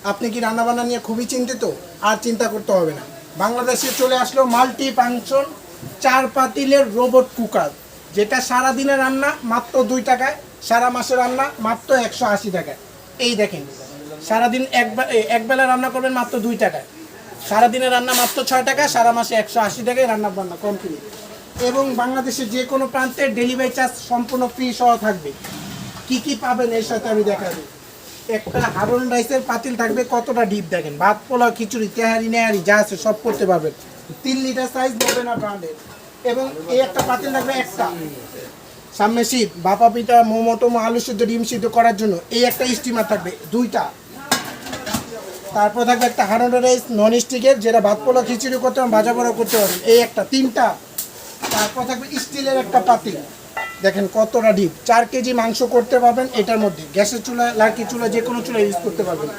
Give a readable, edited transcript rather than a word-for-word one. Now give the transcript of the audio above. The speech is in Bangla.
আপনি কি রান্নাবান্না নিয়ে খুবই চিন্তিত? আর চিন্তা করতে হবে না, বাংলাদেশে চলে আসলো মাল্টি ফাংশন 4 পাতিলের রোবট কুকার, যেটা সারাদিনের রান্না মাত্র 2 টাকায়, সারা মাসের রান্না মাত্র 180 টাকায়। এই দেখেন, সারাদিন একবেলা রান্না করবেন মাত্র 2 টাকায়, সারাদিনের রান্না মাত্র 6 টাকা, সারা মাসে 180 টাকায় রান্না বান্না কমপ্লিট। এবং বাংলাদেশের যে কোনো প্রান্তে ডেলিভারি চার্জ সম্পূর্ণ ফ্রি সহ থাকবে। কি কি পাবেন এর সাথে আমি দেখাবো। একটা হারুন রাইসের পাতিল থাকবে, কতটা ডিপ দেখেন, ভাত পোলাও খিচুড়ি তেহারি নেহারি যা আছে সব করতে পারবেন। 3 লিটার সাইজ মোবেনা ব্র্যান্ডের। এবং এই একটা পাতিল থাকবে একটা, সামনে শীত, বাপা পিঠা মোমো টোমো আলু সিদ্ধ ডিম সিদ্ধ করার জন্য। এই একটা স্টিমার থাকবে 2টা। তারপর থাকবে একটা হারুন রাইস নন স্টিকের, যেটা ভাত পোলাও খিচুড়ি করতে পারেন, ভাজা বড়া করতে পারেন, এই একটা 3টা। তারপর থাকবে স্টিলের একটা পাতিল, দেখেন কতটা ডিপ, 4 কেজি মাংস করতে পারবেন এটার মধ্যে। গ্যাসের চুলা লার্কি চুলা যে কোনো চুলা ইউজ করতে পারবেন।